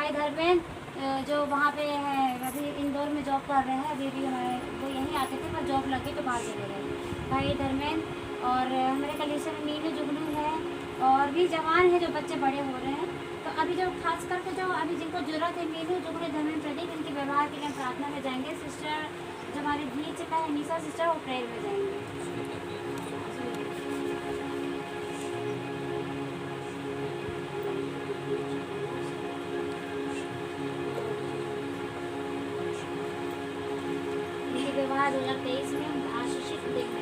भाई धर्मेंद्र जो वहाँ पे है अभी इंदौर में जॉब कर रहे हैं, अभी भी हमारे वो यहीं आते थे पर जॉब लग गई तो बाहर चले गए। भाई धर्मेंद्र और हमारे कलीसिया में मीनू जुगनू है और भी जवान है जो बच्चे बड़े हो रहे हैं। तो अभी जो खास करके जो अभी जिनको जरूरत है मीनू जुगनू धर्मेंद्र प्रदीप, इनके व्यवहार के लिए हम प्रार्थना में जाएंगे। सिस्टर जो हमारी धी चिका है निशा सिस्टर, वो प्रेयर में जाएंगे। विवाह 2023 में हम आशीषित देखने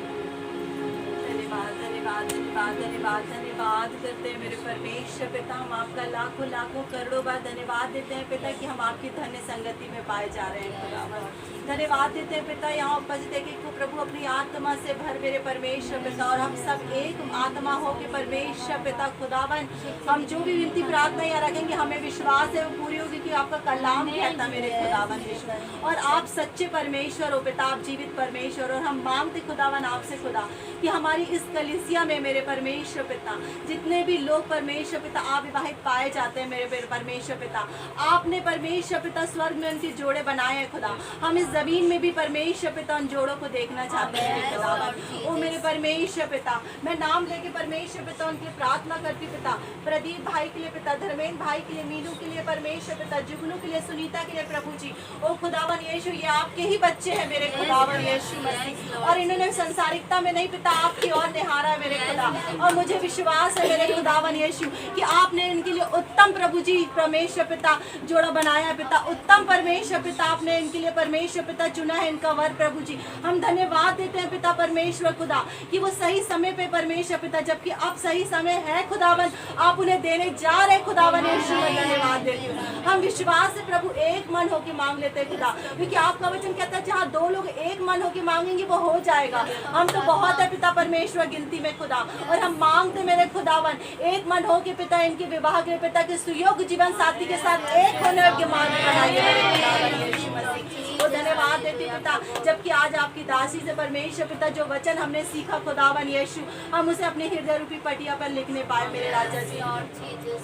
धन्यवाद धन्यवाद धन्यवाद धन्यवाद धन्यवाद करते हैं मेरे परमेश्वर पिता। हम आपका लाखों लाखों करोड़ों बार धन्यवाद देते हैं पिता कि हम आपकी धन्य संगति में पाए जा रहे हैं खुदावन। धन्यवाद देते हैं पिता यहाँ उपस्थित है कि प्रभु अपनी आत्मा से भर मेरे परमेश्वर पिता, और हम सब एक आत्मा हो के परमेश्वर पिता खुदावन हम जो भी विनती प्रार्थना यहाँ रखेंगे हमें विश्वास है वो पूरी होगी कि आपका कलाम कहता मेरे खुदावन विश्व, और आप सच्चे परमेश्वर हो पिता, आप जीवित परमेश्वर। और हम मांगते खुदावन आपसे खुदा कि हमारी इस कलीसिया में मेरे परमेश्वर पिता जितने भी लोग परमेश्वर पिता अविवाहित पाए जाते हैं मेरे परमेश्वर पिता, आपने परमेश्वर पिता स्वर्ग में उनके जोड़े बनाए हैं खुदा, हम इस जमीन में भी परमेश्वर पिता उन जोड़ों को देखना चाहते हैं खुदा। ओ मेरे परमेश्वर पिता, मैं नाम लेके परमेश्वर पिता उनके लिए प्रार्थना करती पिता, प्रदीप भाई के लिए पिता, धर्मेंद्र भाई के लिए, मीनू के लिए परमेश्वर पिता, जुगनू के लिए, सुनीता के लिए प्रभु जी। ओ खुदावन यीशु, ये आपके ही बच्चे हैं मेरे खुदावन यीशु मसीह, और इन्होंने संसारिकता में नहीं पिता आपकी ओर निहारा है मेरे खुदा, और मुझे विश्वास है मेरे खुदावन यीशु कि आपने इनके लिए उत्तम प्रभु जी परमेश्वर पिता जोड़ा बनाया है पिता, उत्तम परमेश्वर पिता आपने इनके लिए परमेश्वर पिता चुना है इनका वर प्रभु जी। हम धन्यवाद देते हैं पिता परमेश्वर खुदा कि वो सही समय पे परमेश्वर पिता, जबकि अब सही समय है खुदावन आप उन्हें देने जा रहे खुदावन यीशु में धन्यवाद देती हूँ। हम विश्वास से प्रभु एक मन होकर मांग लेते हैं खुदा, क्योंकि आपका वचन कहता है जहाँ दो लोग एक मन होकर मांगेंगे वो हो जाएगा। हम तो बहुत है पिता परमेश्वर गिनती में खुदा, और हम मांगते मेरे खुदावन एक मन हो के पिता इनके विवाह के पिता के सुयोग जीवन साथी के साथ एक होने के मार्ग बनाइए मेरे खुदावन यीशु मसीह। वो धन्यवाद देती पिता, जबकि आज आपकी दासी से परमेश्वर पिता जो वचन हमने सीखा खुदावन यीशु, हम उसे अपने हृदय रूपी पटिया पर लिखने पाए मेरे राजा जी। और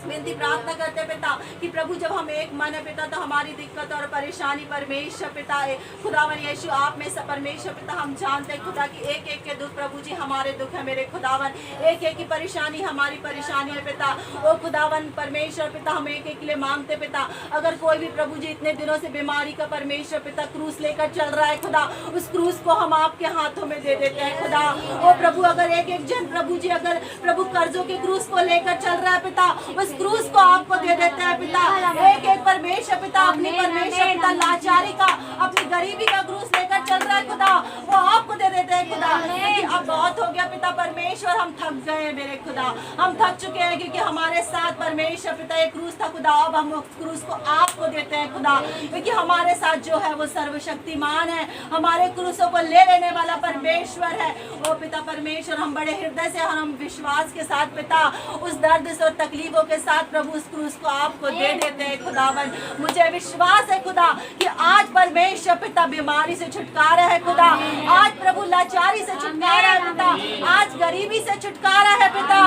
विनती प्रार्थना करते पिता कि प्रभु जब हम एक मन है पिता तो हमारी दिक्कत और परेशानी परमेश्वर पिता है खुदावन यीशु आप में से परमेश्वर पिता हम जानते हैं खुदा कि एक एक के दुख प्रभु जी हमारे दुख है मेरे खुदावन, एक एक की परेशानी हमारी परेशानी है पिता। ओ खुदावन परमेश्वर पिता हम एक एक के लिए मांगते पिता, अगर कोई भी प्रभु जी इतने दिनों से बीमारी का परमेश्वर पिता क्रूस लेकर चल रहा है खुदा, उस क्रूस को हम आपके हाथों में दे देते हैं खुदा। ओ प्रभु अगर एक एक जन प्रभु जी अगर प्रभु कर्जों के क्रूस को लेकर चल रहा है पिता, उस क्रूस को आपको दे देते हैं पिता। एक एक परमेश्वर पिता अपनी परमेश्वर पिता लाचारी का अपनी गरीबी का क्रूस लेकर चल रहा है खुदा, वो आपको दे देते हैं खुदा। क्योंकि अब बहुत हो गया पिता परमेश्वर, हम थक गए हैं मेरे खुदा, हम थक चुके हैं क्योंकि हमारे साथ परमेश्वर पिता एक क्रूस था खुदा, अब हम उस क्रूस को आपको देते हैं खुदा, क्योंकि हमारे साथ जो है वो सर्वशक्तिमान है, हमारे क्रूसों को ले लेने वाला परमेश्वर है। ओ पिता परमेश्वर हम बड़े हृदय से और हम विश्वास के साथ पिता उस दर्द से और तकलीफों के साथ प्रभु उस क्रूस को आपको दे देते हैं खुदावन। मुझे विश्वास है खुदा कि आज परमेश्वर पिता बीमारी से छुटकारा है खुदा, आज प्रभु लाचारी से छुटकारा है पिता, आज गरीबी से छुटकारा है पिता,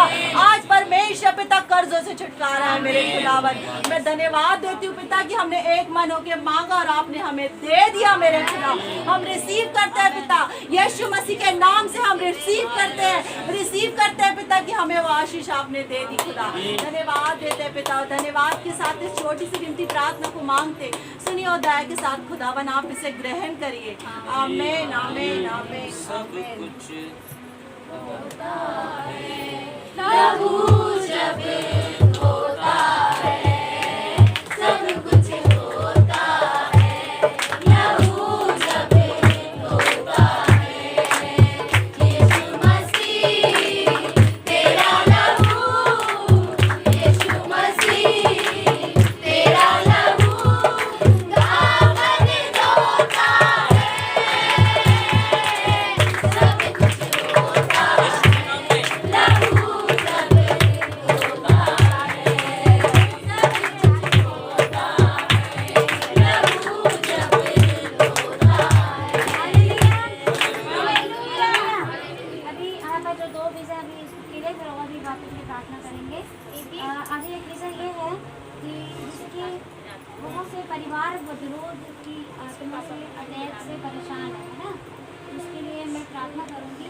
आज परमेश्वर पिता कर्जों से छुटकारा है मेरे खुदावन। मैं धन्यवाद देती हूँ पिता कि हमने एक मन होकर मांगा और आपने हमें दे दिया मेरे खुदा। हम रिसीव करते हैं पिता, यीशु मसीह के नाम से हम रिसीव करते हैं पिता कि हमें वो आशीष आपने दे दी खुदा। धन्यवाद देते हैं पिता, धन्यवाद के साथ इस छोटी सी विनती प्रार्थना को मांगते सुनिए और दया के साथ खुदावन आप इसे ग्रहण करिए। आमीन आमीन आमीन आमीन। प्रभु जब होता है सब कुछ होता है, प्रभु जब होता है, यीशु मसीह तेरा लहू, यीशु मसीह तेरा लहू दामन धोता है, सब कुछ होता है, लहू जब होता है। परिवार विरोध की आत्मा से अटैक से परेशान है ना, उसके लिए मैं प्रार्थना करूँगी।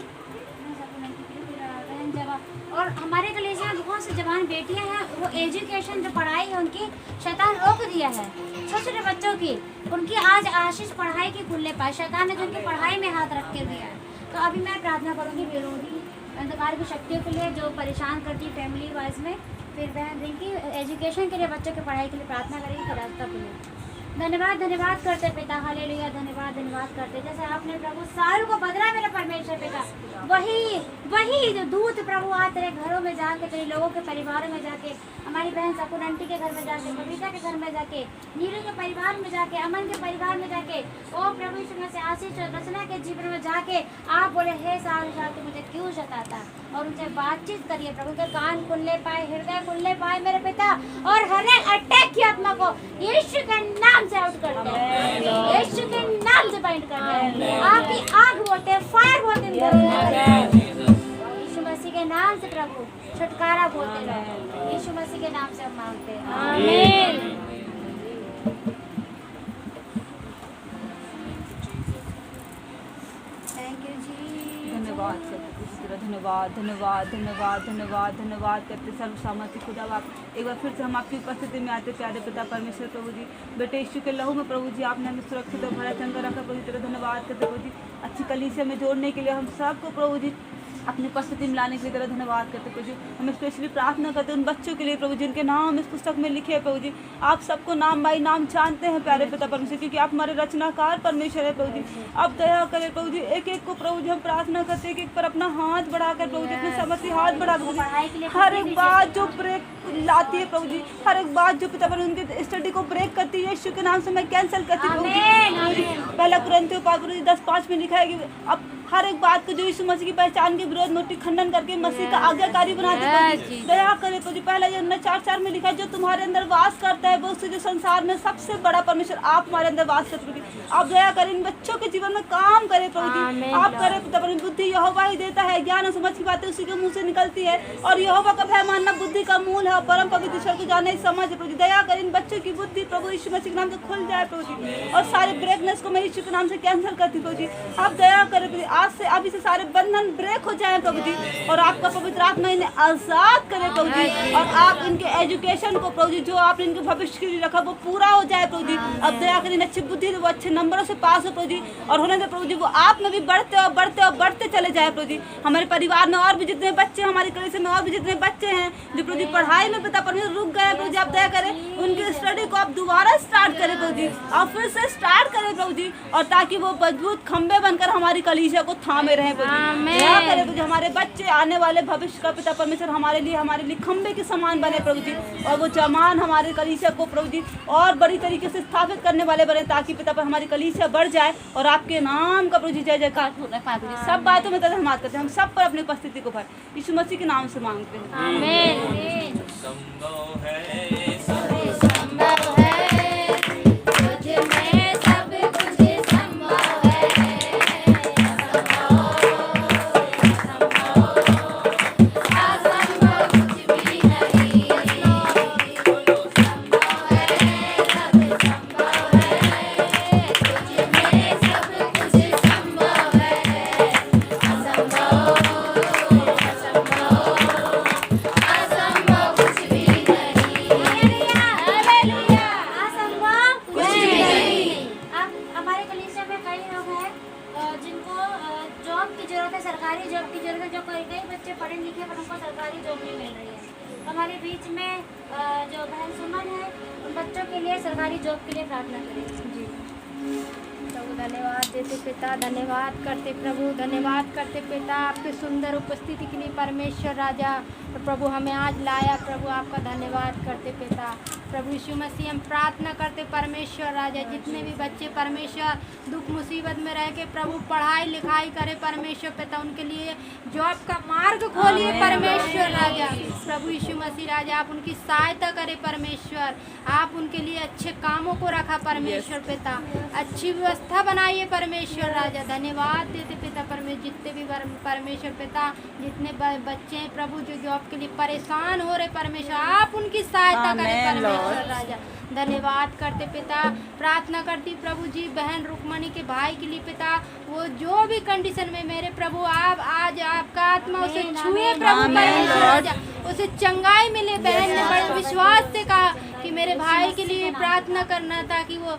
बहन जवान और हमारे कलेजे में बहुत से जवान बेटियां हैं, वो एजुकेशन जो पढ़ाई है उनकी शैतान रोक दिया है। छोटे छोटे बच्चों की उनकी आज आशीष पढ़ाई की खुलने पाए, शैतान ने जो उनकी पढ़ाई में हाथ रख के दिया है। तो अभी मैं प्रार्थना करूँगी विरोधी अंधकार की शक्तियों के लिए जो परेशान करती है फैमिली वाइज में। फिर बहन रिंकी एजुकेशन के लिए, बच्चों की पढ़ाई के लिए प्रार्थना करेंगे कि रास्ता खुले। धन्यवाद करते पिता, हालेलुया, धन्यवाद करते। जैसे आपने प्रभु सारू को बदला मेरे परमेश्वर पिता, वही जो दूत प्रभु आज तेरे घरों में जाके, तेरे लोगों के परिवारों में जाके, हमारी बहन सकुन आंटी के घर में जाके, बबीता के घर में जाके, नीरू के परिवार में जाके, अमन के परिवार में जाके, ओ प्रभु यीशु में से आशीष और रचना के जीवन में जाके आप बोले हे सारू तू मुझे क्यों सताता, और उनसे बातचीत करिए प्रभु के कान खुलने पाए, हृदय खुलने पाए मेरे पिता, और हर अटैक की आत्मा को यीशु के नाम से आउट करते हैं, यीशु के नाम से बाइंड करते हैं। आपकी आग बोलते हैं, फायर बोलते हैं, यीशु मसीह के नाम से प्रभु छुटकारा बोलते हैं, यीशु मसीह के नाम से हम मांगते हैं, आमीन। थैंक यू जी, धन्यवाद करते सर्वसामर्थ्य खुदा बाप। एक बार फिर से हम आपकी उपस्थिति में आते प्यारे पिता परमेश्वर प्रभु जी, बेटे यीशु के लहू में प्रभु जी आपने हमें सुरक्षित और भरा चंगा रखा प्रभु जी, तेरा धन्यवाद करते प्रभु जी। अच्छी कलीसिया में जोड़ने के लिए हम सबको प्रभु जी अपनी उपस्थिति में लाने के लिए तेरा धन्यवाद करते प्रभु जी। हम स्पेशली प्रार्थना करते उन बच्चों के लिए प्रभु जिनके नाम इस पुस्तक में लिखे हैं प्रभु जी। आप सबको नाम बाई नाम जानते हैं प्यारे पिता परमेश्वर, क्योंकि आप हमारे रचनाकार परमेश्वर है प्रभु जी। आप दया करें प्रभु जी, एक एक को प्रभु जी हम प्रार्थना करते हैं, एक एक पर अपना हाथ बढ़ाकर प्रभु जी, अपने समर्थी हाथ बढ़ा प्रभु जी। हर एक बात जो ब्रेक लाती है प्रभु जी, हर एक बात जो पिता परमेश्वर उनके स्टडी को ब्रेक करती है, यीशु के नाम से मैं कैंसिल करती हूँ प्रभु जी। पहला कुरिन्थियों 5:10-5 में लिखा है कि अब हर एक बात को जो यीशु मसीह की पहचान के विरोध में खंडन करके मसीह का आज्ञाकारी बनाते हैं, दया करे प्रभु जी। पहला यूहन्ना 4:4 में लिखा है जो तुम्हारे अंदर वास करता है वो उससे जो संसार में सबसे बड़ा परमेश्वर आप हमारे अंदर वास करते हैं। आप दया करें इन बच्चों के जीवन में काम करें प्रभु जी, आप करें पिता परमेश्वर। बुद्धि यहोवा ही देता है, ज्ञान और समझ की बातें उसी के मुंह से निकलती है, और यहोवा का भय मानना बुद्धि का मूल है, परम पवित्र ईश्वर को जानना ही समझ प्रभु जी। दया करें इन बच्चों की बुद्धि प्रभु यीशु मसीह के नाम से खुल जाए प्रभु जी, और सारे ब्रेकनेस को मैं यीशु के नाम से कैंसिल करती प्रभु जी। आप दया करें प्रभु जी, आज से अभी से सारे बंधन ब्रेक हो जाए प्रभु जी, और आपका पवित्र आत्मा इन्हें आजाद करे प्रभु जी, और आप इनके एजुकेशन को प्रभु जी जो आपने इनके भविष्य के लिए रखा वो पूरा हो जाए प्रभु जी। अब दया करें अच्छी बुद्धि वो अच्छे नंबरों से पास हो प्रभु जी, और होने दे प्रभु जी वो आप में भी बढ़ते और बढ़ते और बढ़ते चले जाए प्रभु जी। हमारे परिवार में और भी जितने बच्चे, हमारी कलीसिया में और भी जितने बच्चे हैं जो प्रभु जी पढ़ाई में पिता परमेश्वर रुक गए प्रभु जी, आप दया करें उनकी स्टडी को आप दोबारा स्टार्ट करें प्रभु जी, और फिर से स्टार्ट करें प्रभु जी, और ताकि वो मजबूत खंबे बनकर हमारी कलीसिया को थामे रहे प्रभु जी। दया करें प्रभु जी, हमारे बच्चे आने वाले भविष्य का पिता परमेश्वर हमारे लिए खंबे के समान बने प्रभु जी, और वो जमान हमारे कलीसिया को प्रभु जी और बड़ी तरीके से स्थापित करने वाले बने, ताकि पिता पर हमारी कलीसिया बढ़ जाए और आपके नाम का प्रभु जी जय जयकार हो रहा है। सब बातों में धन्यवाद करते हैं, हम सब पर अपनी उपस्थिति को भर यीशु मसीह के नाम से मांगते हैं, आमीन। संभव है, संभव है, तुझ में सब कुछ संभव है, असंभव कुछ भी नहीं, संभव है, सब संभव है, तुझ में सब कुछ संभव है, असंभव कुछ भी नहीं, हालेलुया, असंभव कुछ भी नहीं। अब हमारे कलीसिया में कई लोग हैं जिनको जॉब की जरूरत है, सरकारी जॉब की जरूरत है, जो कई बच्चे पढ़े लिखे पर उनको सरकारी जॉब नहीं मिल रही है। हमारे बीच में जो बहन सुमन है उन बच्चों के लिए सरकारी जॉब के लिए प्रार्थना करें जी। प्रभु धन्यवाद देते पिता, धन्यवाद करते प्रभु, धन्यवाद करते पिता आपके सुंदर उपस्थिति के लिए परमेश्वर राजा। प्रभु हमें आज लाया प्रभु, आपका धन्यवाद करते पिता। प्रभु यीशु मसीह हम प्रार्थना करते परमेश्वर राजा, जितने भी बच्चे परमेश्वर दुख मुसीबत में रह के प्रभु पढ़ाई लिखाई करे परमेश्वर पिता, उनके लिए जॉब का मार्ग खोलिए परमेश्वर राजा। प्रभु यीशु मसीह राजा आप उनकी सहायता करें परमेश्वर, आप उनके लिए अच्छे कामों को रखा परमेश्वर पिता, अच्छी व्यवस्था बनाइए परमेश्वर राजा। धन्यवाद देते पिता परमेश्वर, जितने भी परमेश्वर पिता जितने बच्चे हैं प्रभु जो जॉब के लिए परेशान हो रहे परमेश्वर, आप उनकी सहायता करें परमेश्वर परमेश्वर राजा। धन्यवाद करते पिता, प्रार्थना करती प्रभु जी बहन रुक्मणी के भाई के लिए पिता, वो जो भी कंडीशन में मेरे प्रभु आप आज आपका आत्मा उसे छुए प्रभु परमेश्वर राजा, उसे चंगाई मिले। बहन ने बड़े विश्वास से कहा कि मेरे भाई के लिए प्रार्थना करना ताकि वो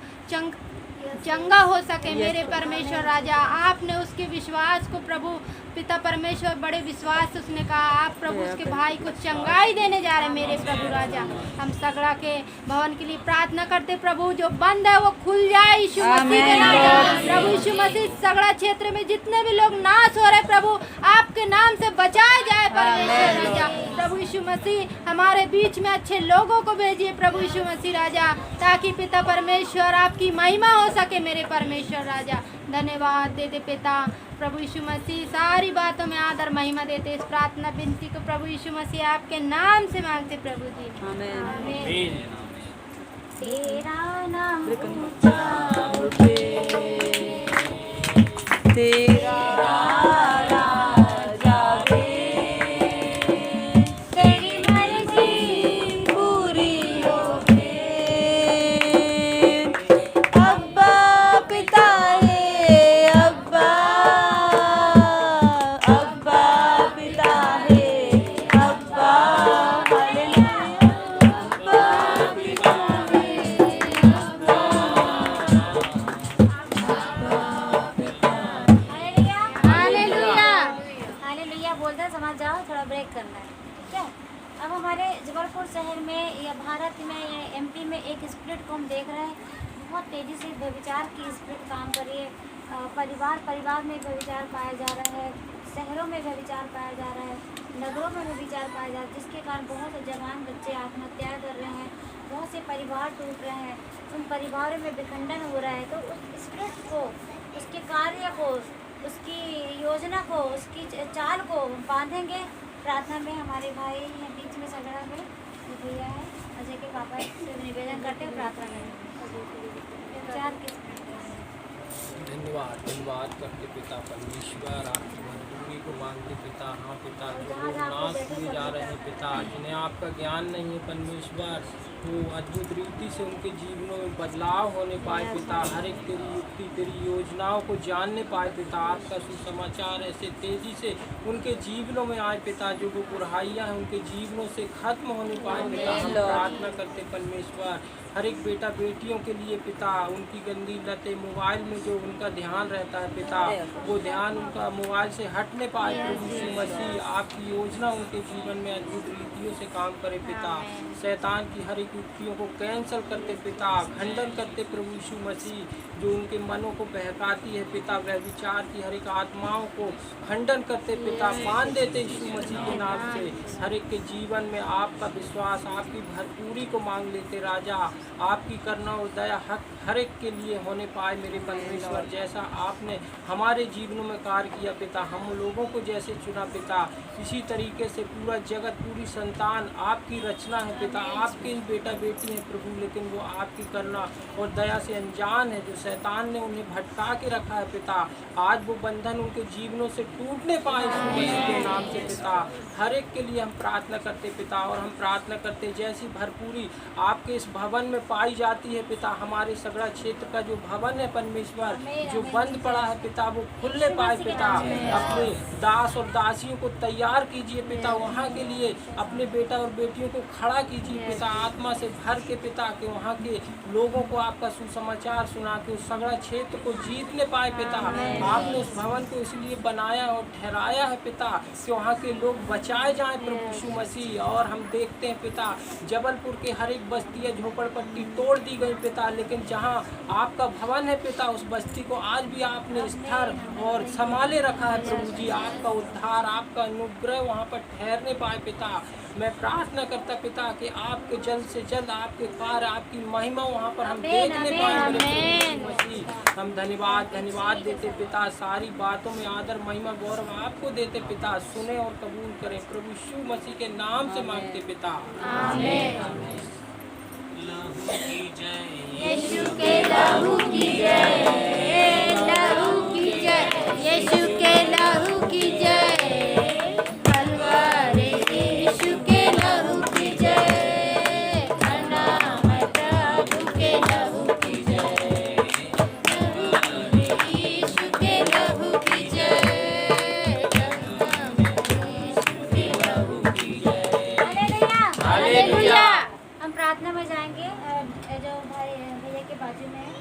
चंगा हो सके मेरे परमेश्वर राजा। आपने उसके विश्वास को प्रभु पिता परमेश्वर बड़े विश्वास से उसने कहा आप प्रभु उसके भाई को चंगाई देने जा रहे मेरे प्रभु राजा। हम सगड़ा के भवन के लिए प्रार्थना करते प्रभु, जो बंद है वो खुल जाए यीशु मसीह के नाम से। प्रभु यीशु मसीह सगड़ा क्षेत्र में जितने भी लोग नाश हो रहे प्रभु आपके नाम से बचाए जाए परमेश्वर राजा। प्रभु यीशु मसीह हमारे बीच में अच्छे लोगों को भेजिए प्रभु यीशु मसीह राजा, ताकि पिता परमेश्वर आपकी महिमा हो सके मेरे परमेश्वर राजा। धन्यवाद देते पिता प्रभु यीशु मसीह, सारी बातों में आदर महिमा देते। इस प्रार्थना विनती को प्रभु यीशु मसीह आपके नाम से मांगते प्रभु जी, आमीन। तेरा नाम तेरा राजा तेरी मर्जी पूरी होवे, अब्बा पिता है अब्बा, अब्बा पिता है अब्बा, हालेलुया अब्बा पिता हालेलुया हालेलुया बोलते समझ जाओ, थोड़ा ब्रेक करना है, ठीक है। अब हमारे जबलपुर शहर में या भारत में या एमपी में एक स्पिरिट को हम देख रहे हैं, बहुत तेज़ी से व्यभिचार की स्पिरिट काम कर रही है। परिवार में व्यभिचार पाया जा रहा है, शहरों में व्यभिचार पाया जा रहा है, नगरों में व्यभिचार पाया जा रहा है, जिसके कारण बहुत जवान बच्चे आत्महत्या कर रहे हैं, बहुत से परिवार टूट रहे हैं, उन परिवारों में विखंडन हो रहा है। तो उस स्पिरिट को, उसके कार्य को, उसकी योजना को, उसकी चाल को बांधेंगे प्रार्थना में। हमारे भाई हैं बीच में सगड़ा में जो भैया है अजय के पापा से निवेदन करते हैं प्रार्थना में चार किस धन्यवाद करते पिता परमेश्वर, आपकी मजदूरी को मांगते पिता। हाँ पिता, जो लोग नाश किए जा रहे हैं पिता, जिन्हें आपका ज्ञान नहीं है परमेश्वर, वो अद्भुत रीति से उनके जीवनों में बदलाव होने पाए पिता। हर एक तेरी युक्ति, तेरी योजनाओं को जानने पाए पिता। आपका सुसमाचार ऐसे तेजी से उनके जीवनों में आए पिता, जो वो बुराइयाँ हैं उनके जीवनों से खत्म होने पाए पिता। हम प्रार्थना करते परमेश्वर, हर एक बेटा बेटियों के लिए पिता, उनकी गंदी लतें, मोबाइल में जो उनका ध्यान रहता है पिता, वो ध्यान उनका मोबाइल से हटने पाए प्रभु यीशु मसीह। आपकी योजना उनके जीवन में अद्भुत रीतियों से काम करे पिता। शैतान की हर एक युक्तियों को कैंसल करते पिता, खंडन करते प्रभु यीशु मसीह, जो उनके मनों को बहकाती है पिता। वह विचार की हर एक आत्माओं को खंडन करते पिता, बांध देते यीशु मसीह के नाम से। हर एक के जीवन में आपका विश्वास, आपकी भरपूरी को मांग लेते राजा। आपकी करुणा और दया हर एक के लिए होने पाए मेरे परमेश्वर। जैसा आपने हमारे जीवनों में कार्य किया पिता, हम लोगों को जैसे चुना पिता, इसी तरीके से पूरा जगत, पूरी संतान आपकी रचना है पिता। आपके ही बेटा बेटी हैं प्रभु, लेकिन वो आपकी करुणा और दया से अनजान है। जो शैतान ने उन्हें भटका के रखा है पिता, आज वो बंधन उनके जीवनों से टूटने पाए यीशु मसीह के नाम से पिता। हर एक के लिए हम प्रार्थना करते पिता, और हम प्रार्थना करते जैसी भरपूरी आपके इस भवन में पाई जाती है पिता। हमारे सगड़ा क्षेत्र का जो भवन है परमेश्वर, जो बंद पड़ा है पिता, वो खुलने पाए पिता। अपने दास और दासियों को तैयार कीजिए पिता, वहाँ के लिए अपने बेटा और बेटियों को खड़ा कीजिए पिता, आत्मा से भर के पिता, के वहाँ के लोगों को आपका सुसमाचार सुना के उस सगड़ा क्षेत्र को जीतने पाए पिता। आपने उस भवन को इसलिए बनाया और ठहराया है पिता कि वहाँ के लोग बचाए जाएं प्रभु यीशु मसीह। और हम देखते हैं पिता, जबलपुर के हर एक बस्ती या झोपड़पट्टी तोड़ दी गई पिता, लेकिन जहाँ आपका भवन है पिता, उस बस्ती को आज भी आपने स्थिर और संभाले रखा है प्रभु जी। आपका उद्धार, आपका अनुग्रह वहाँ पर ठहरने पाए पिता। मैं प्रार्थना करता पिता कि आपके जल्द से जल्द आपके कार्य, आपकी महिमा वहाँ पर हम देखने पाए। हम धन्यवाद देते पिता, सारी बातों में आदर महिमा गौरव आपको देते पिता। सुने और कबूल करें प्रभु यीशु मसीह के नाम से मांगते पिता, आमीन। यीशु के लहू की जय, लहू की जय, यीशु के लहू की जय, कलवरी यीशु के लहू की जय, चाहेंगे जो भाई भैया के बाजू में है,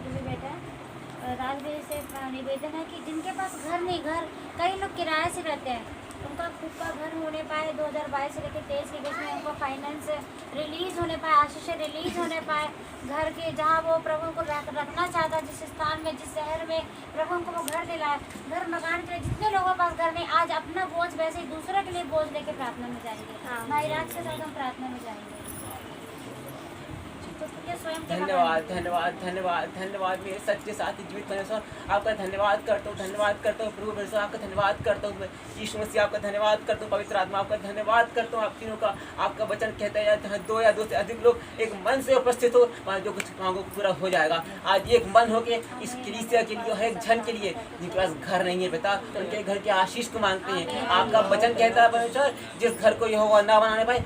जो भी बेटा राज भैया से निवेदन है कि जिनके पास घर नहीं, घर कई लोग किराए से रहते हैं, उनका खुद का घर होने पाए 2022 से लेकर 23 के बीच में उनको फाइनेंस रिलीज होने पाए, आशीष रिलीज होने पाए, घर के जहाँ वो प्रभु को रखना चाहता, जिस स्थान में, जिस शहर में प्रभु उनको वो घर दिलाए, घर मकान के लिए जितने लोगों के पास घर नहीं, आज अपना बोझ वैसे ही दूसरे के लिए बोझ लेके प्रार्थना में जाएंगे। भाई राज के साथ हम प्रार्थना में जाएंगे। तो ये स्वयं के धन्यवाद धन्यवाद धन्यवाद धन्यवाद मेरे सच्चे साथी जीवित परमेश्वर, आपका धन्यवाद करता हूँ, धन्यवाद करता हूँ प्रभु परमेश्वर, आपका धन्यवाद करता हूँ मैं यीशु मसीह, आपका धन्यवाद करता हूँ पवित्र आत्मा, आपका धन्यवाद करता हूँ आप तीनों का। आपका वचन कहता है जहाँ 2 या 2 से अधिक लोग एक मन से उपस्थित हो, वहाँ जो कुछ मांगो पूरा हो जाएगा। आज एक मन हो के इस कलीसिया के लिए, हर एक जन के लिए जिनके पास घर नहीं है बेटा, उनके घर के आशीष को मांगते हैं। आपका वचन कहता है परमेश्वर, जिस घर को यहोवा ना बनाने पाए,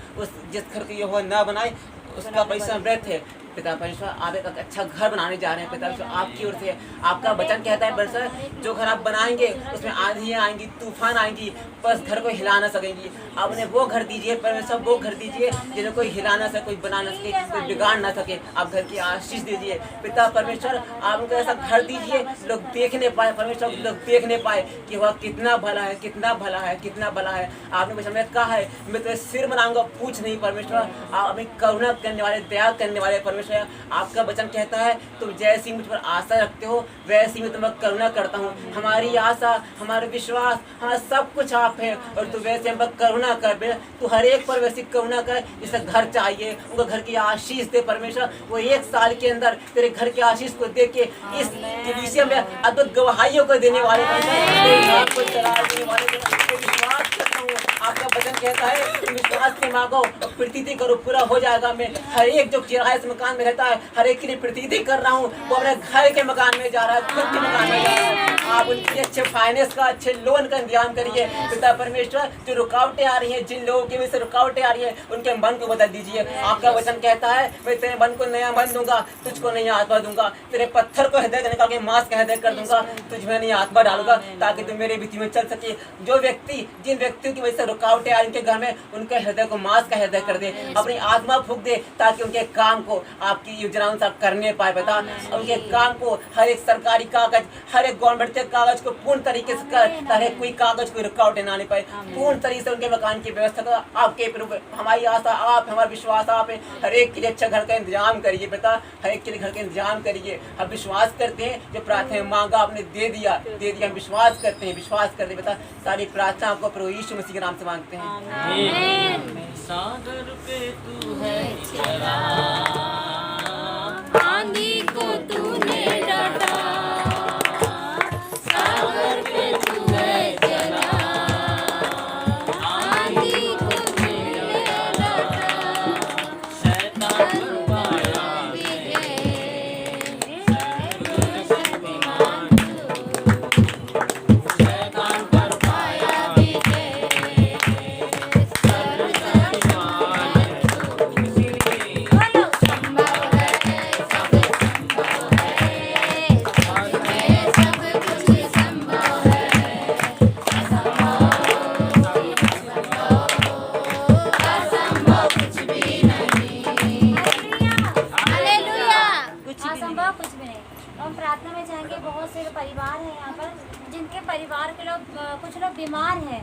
जिस घर को यहोवा ना बनाए उसका परिश्रम व्यर्थ है। पिता परमेश्वर, आप एक अच्छा घर बनाने जा रहे हैं पिता परमेश्वर, आपकी ओर से आपका वचन कहता है परमेश्वर, जो घर आप बनाएंगे उसमें आंधियाँ आएंगी, तूफान आएंगी, बस घर को हिला ना सकेंगी। आप उन्हें वो घर दीजिए परमेश्वर, वो घर दीजिए जिन्हें कोई हिला ना सके, कोई बना ना सके, कोई बिगाड़ ना सके। आप घर की आशीष दीजिए पिता परमेश्वर, आप उनको ऐसा घर दीजिए लोग देखने पाए परमेश्वर, लोग देखने पाए कि वह कितना भला है, कितना भला है, कितना भला है। आपने मुझे कहा है मैं तुम्हें सिर बनाऊंगा, पूछ नहीं परमेश्वर। आप हमें करुणा करने वाले, दया करने वाले परमेश्वर, आपका वचन कहता है तुम जैसी मुझ पर आशा रखते हो वैसी मैं तुम्हें करुणा करता हूँ। हमारी आशा, हमारा विश्वास, हमारा सब कुछ आप है, और तू वैसे हम पर करुणा कर, तू हर एक पर वैसी करुणा कर जिसे घर चाहिए, उनको घर की आशीष दे परमेश्वर। वो 1 साल के अंदर तेरे घर की आशीष को देख के इस कलीसिया में अद्भुत गवाहियों को देने वाले, आपको चला देने वाले, विश्वास करता हूँ। आपका वचन कहता है विश्वास से मांगो, प्रतीति करो, पूरा हो जाएगा। मैं हर एक जो किराए से मकान में रहता है, हर एक के लिए प्रतीति कर रहा हूँ, वो अपने घर के मकान में जा रहा है, खुद के मकान में जा रहा है। आप उनके अच्छे फाइनेंस का, अच्छे लोन का इंतजाम करिए पिता परमेश्वर। जो रुकावटें आ रही हैं, जिन लोगों की वजह से रुकावटें आ रही हैं, उनके मन को बदल दीजिए। आपका वचन कहता है मैं तेरे मन को नया मन दूंगा, तुझको नई आत्मा दूंगा, तेरे पत्थर को हृदय निकाल के मांस का हृदय कर दूंगा, तुझमें नई आत्मा डालूंगा ताकि तुम मेरे विधि में चल सके। जो व्यक्ति, जिन व्यक्तियों की वजह से रुकावटें आ रही उनके घर में, उनके हृदय को मांस का हृदय कर दे, अपनी आत्मा फूंक दे ताकि उनके काम को आपकी योजना अनुसार करने पाए बता। उनके काम को, हर एक सरकारी कागज, हर एक गवर्नमेंट के कागज को पूर्ण तरीके से कर, ताकि कोई कागज कोई रुकावटें ना आने पाए। पूर्ण तरीके से उनके मकान की व्यवस्था कर। आपके प्रभु, हमारी आशा आप, हमारा विश्वास आप है। हर एक के लिए अच्छा घर का इंतजाम करिए बेटा, हर एक के लिए घर का इंतजाम करिए। हम विश्वास करते हैं जो प्रार्थना मांगा आपने दे दिया, हम विश्वास करते हैं, विश्वास करते बेटा। सारी प्रार्थना आपको प्रभु यीशु मसीह के नाम से मांगते हैं। सागर पे तू है चला, आंधी को तूने डांटा, सागर पे तू है चला, आंधी को तूने डांटा, शैतान पर पाया विजय, सर्वशक्तिमान तू, शैतान पर पाया विजय, असंभव कुछ भी नहीं। हम प्रार्थना में जाएंगे। बहुत से परिवार हैं यहाँ पर जिनके परिवार के लोग, कुछ लोग बीमार हैं,